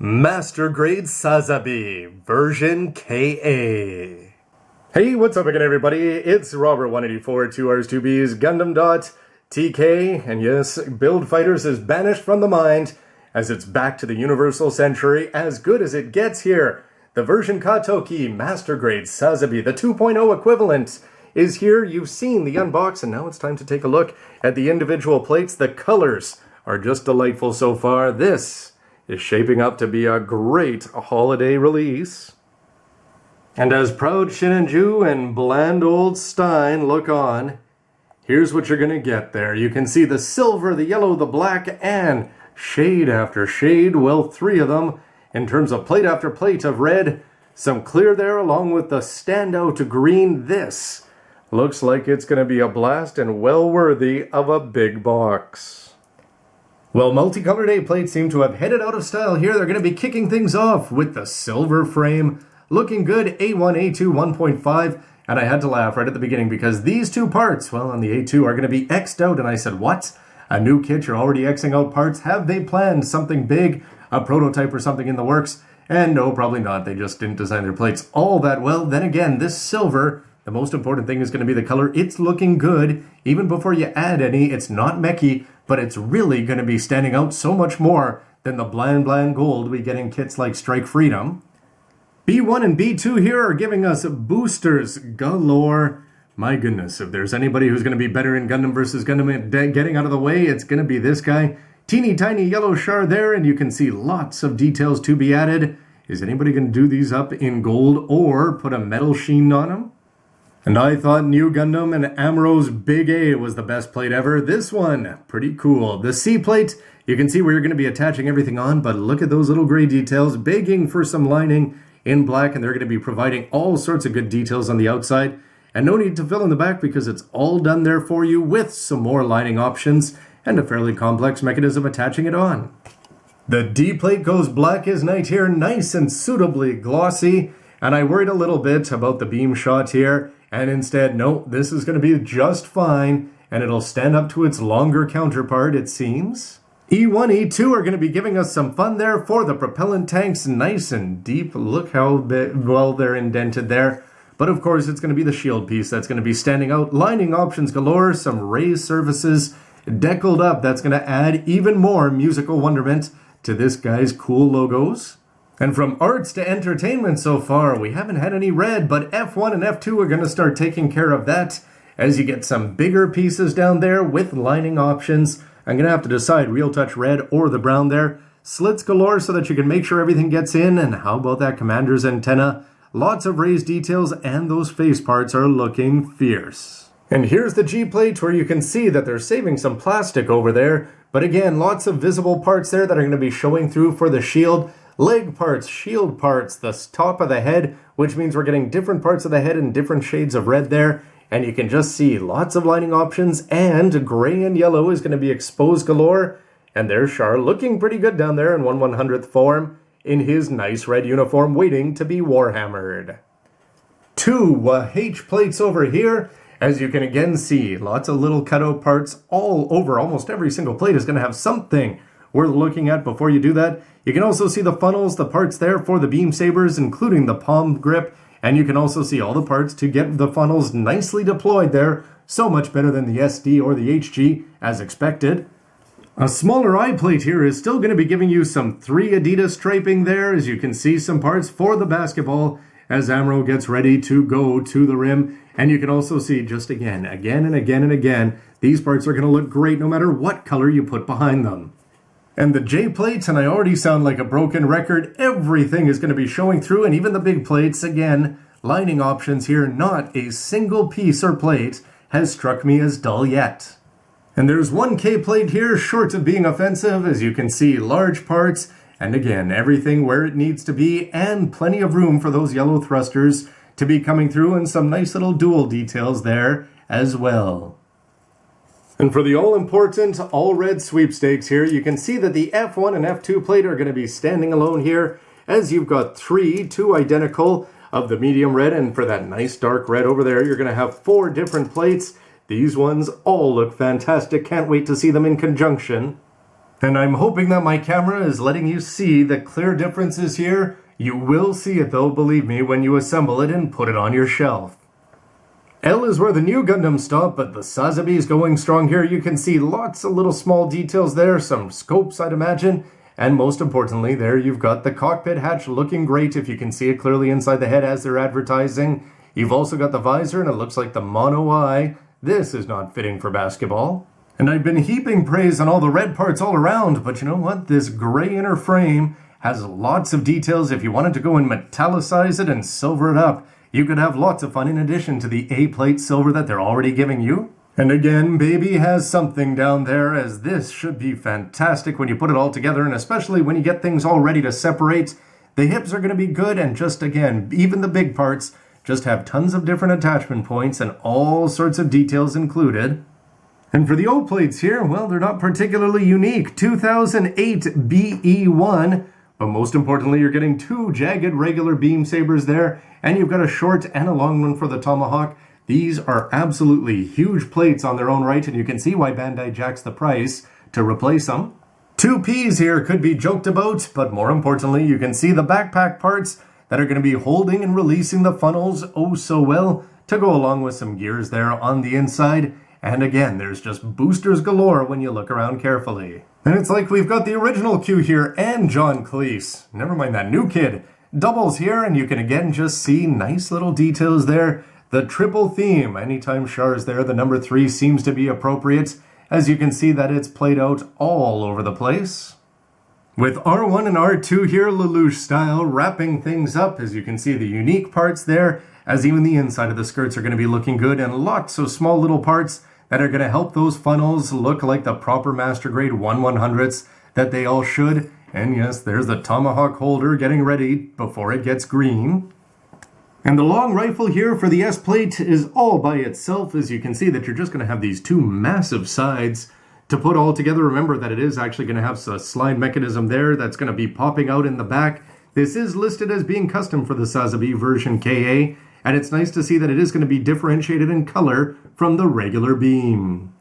Master Grade Sazabi, version Ka. Hey, what's up again, everybody? It's Robert184, 2Rs2Bs, gundam.tk, and yes, Build Fighters is banished from the mind, as it's back to the Universal Century, as good as it gets here. The ver.Ka Toki Master Grade Sazabi, the 2.0 equivalent, is here. You've seen the unbox, and now it's time to take a look at the individual plates. The colors are just delightful so far. This is shaping up to be a great holiday release. And as proud Shinanju and bland old Stein look on, here's what you're gonna get there. You can see the silver, the yellow, the black, and shade after shade, well, 3 of them, in terms of plate after plate of red, some clear there along with the standout green. This looks like it's gonna be a blast and well worthy of a big box. Well, multicolored A-plates seem to have headed out of style here. They're going to be kicking things off with the silver frame. Looking good, A1, A2, 1.5. And I had to laugh right at the beginning because these two parts, well, on the A2 are going to be X'd out. And I said, what? A new kit, you're already Xing out parts? Have they planned something big, a prototype or something in the works? And no, probably not. They just didn't design their plates all that well. Then again, this silver, the most important thing is going to be the color. It's looking good. Even before you add any, it's not mechy, but it's really going to be standing out so much more than the bland gold we get in kits like Strike Freedom. B1 and B2 here are giving us boosters galore. My goodness, if there's anybody who's going to be better in Gundam versus Gundam at getting out of the way, it's going to be this guy. Teeny tiny yellow Char there, and you can see lots of details to be added. Is anybody going to do these up in gold or put a metal sheen on them? And I thought New Gundam and Amuro's Big A was the best plate ever. This one, pretty cool. The C plate, you can see where you're going to be attaching everything on, but look at those little gray details, begging for some lining in black, and they're going to be providing all sorts of good details on the outside. And no need to fill in the back because it's all done there for you with some more lining options and a fairly complex mechanism attaching it on. The D plate goes black as night here, nice and suitably glossy. And I worried a little bit about the beam shot here. And instead, no, this is going to be just fine, and it'll stand up to its longer counterpart, it seems. E1, E2 are going to be giving us some fun there for the propellant tanks, nice and deep. Look how well they're indented there. But of course, it's going to be the shield piece that's going to be standing out. Lining options galore, some raised surfaces deckled up. That's going to add even more musical wonderment to this guy's cool logos. And from arts to entertainment so far, we haven't had any red, but F1 and F2 are going to start taking care of that as you get some bigger pieces down there with lining options. I'm going to have to decide Real Touch Red or the brown there. Slits galore so that you can make sure everything gets in. And how about that commander's antenna? Lots of raised details, and those face parts are looking fierce. And here's the G plate where you can see that they're saving some plastic over there. But again, lots of visible parts there that are going to be showing through for the shield. Leg parts, shield parts, the top of the head, which means we're getting different parts of the head in different shades of red there. And you can just see lots of lining options, and gray and yellow is going to be exposed galore. And there's Char looking pretty good down there in 1/100th form in his nice red uniform waiting to be warhammered. 2 H plates over here. As you can again see, lots of little cutout parts all over. Almost every single plate is going to have something worth looking at before you do that. You can also see the funnels, the parts there for the beam sabers, including the palm grip, and you can also see all the parts to get the funnels nicely deployed there, so much better than the SD or the HG, as expected. A smaller eye plate here is still going to be giving you some 3 Adidas striping there, as you can see some parts for the basketball as Amuro gets ready to go to the rim. And you can also see just again and again, these parts are going to look great no matter what color you put behind them. And the J plates, and I already sound like a broken record, everything is going to be showing through, and even the big plates, again, lining options here, not a single piece or plate has struck me as dull yet. And there's 1 K plate here, short of being offensive, as you can see, large parts, and again, everything where it needs to be, and plenty of room for those yellow thrusters to be coming through, and some nice little dual details there as well. And for the all-important, all-red sweepstakes here, you can see that the F1 and F2 plate are going to be standing alone here, as you've got 2 identical of the medium red, and for that nice dark red over there, you're going to have 4 different plates. These ones all look fantastic. Can't wait to see them in conjunction. And I'm hoping that my camera is letting you see the clear differences here. You will see it though, believe me, when you assemble it and put it on your shelf. L is where the new Gundam stop, but the Sazabi is going strong here. You can see lots of little small details there, some scopes I'd imagine, and most importantly there you've got the cockpit hatch looking great if you can see it clearly inside the head as they're advertising. You've also got the visor and it looks like the mono eye. This is not fitting for basketball. And I've been heaping praise on all the red parts all around, but you know what? This gray inner frame has lots of details. If you wanted to go and metallicize it and silver it up, you could have lots of fun in addition to the A-plate silver that they're already giving you. And again, baby has something down there, as this should be fantastic when you put it all together, and especially when you get things all ready to separate. The hips are going to be good, and just again, even the big parts just have tons of different attachment points and all sorts of details included. And for the O-plates here, well, they're not particularly unique. 2008 BE1, but most importantly, you're getting two jagged regular beam sabers there, and you've got a short and a long one for the Tomahawk. These are absolutely huge plates on their own right, and you can see why Bandai jacks the price to replace them. Two Ps here could be joked about, but more importantly, you can see the backpack parts that are going to be holding and releasing the funnels oh so well to go along with some gears there on the inside. And again, there's just boosters galore when you look around carefully. And it's like we've got the original Q here and John Cleese. Never mind that new kid. Doubles here, and you can again just see nice little details there. The triple theme, anytime Char is there, the number 3 seems to be appropriate. As you can see that it's played out all over the place. With R1 and R2 here, Lelouch style, wrapping things up. As you can see, the unique parts there, as even the inside of the skirts are going to be looking good, and lots of small little parts that are going to help those funnels look like the proper master grade 1/100ths that they all should. And yes, there's the Tomahawk holder getting ready before it gets green. And the long rifle here for the S-plate is all by itself. As you can see that you're just going to have these two massive sides to put all together. Remember that it is actually going to have a slide mechanism there that's going to be popping out in the back. This is listed as being custom for the Sazabi version KA, and it's nice to see that it is going to be differentiated in color from the regular beam.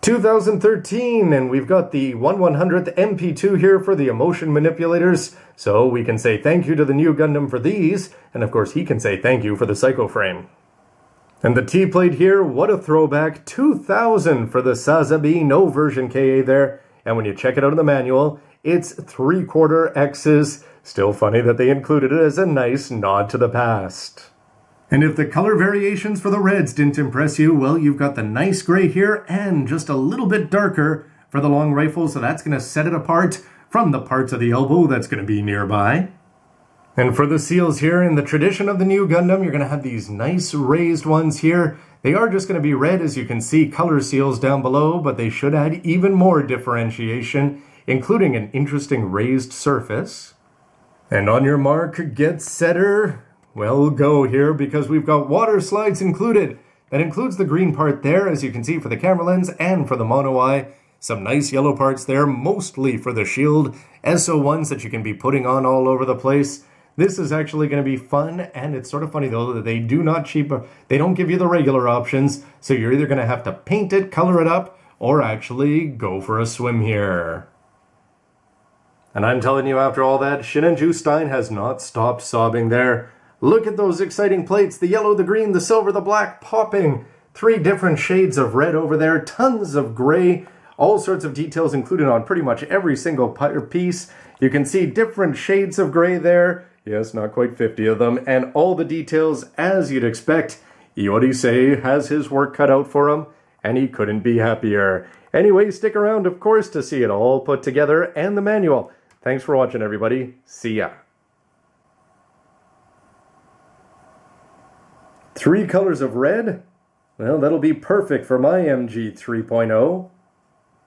2013, and we've got the 1/100th MP2 here for the emotion manipulators, so we can say thank you to the new Gundam for these, and of course he can say thank you for the Psycho Frame. And the T-plate here, what a throwback, 2000 for the Sazabi, no version KA there, and when you check it out in the manual, it's 3/4 X's. Still funny that they included it as a nice nod to the past. And if the color variations for the reds didn't impress you, well, you've got the nice gray here and just a little bit darker for the long rifle, so that's going to set it apart from the parts of the elbow that's going to be nearby. And for the seals here, in the tradition of the new Gundam, you're going to have these nice raised ones here. They are just going to be red, as you can see, color seals down below, but they should add even more differentiation, including an interesting raised surface. And on your mark, get setter. Well, go here, because we've got water slides included. That includes the green part there, as you can see, for the camera lens and for the mono eye. Some nice yellow parts there, mostly for the shield. SO ones that you can be putting on all over the place. This is actually going to be fun, and it's sort of funny though that they don't give you the regular options, so you're either going to have to paint it, color it up, or actually go for a swim here. And I'm telling you, after all that, Shinenju Stein has not stopped sobbing there. Look at those exciting plates, the yellow, the green, the silver, the black, popping. 3 different shades of red over there, tons of gray, all sorts of details included on pretty much every single piece. You can see different shades of gray there. Yes, not quite 50 of them, and all the details as you'd expect. Yorisei has his work cut out for him, and he couldn't be happier. Anyway, stick around, of course, to see it all put together and the manual. Thanks for watching, everybody. See ya. 3 colors of red? Well, that'll be perfect for my MG 3.0.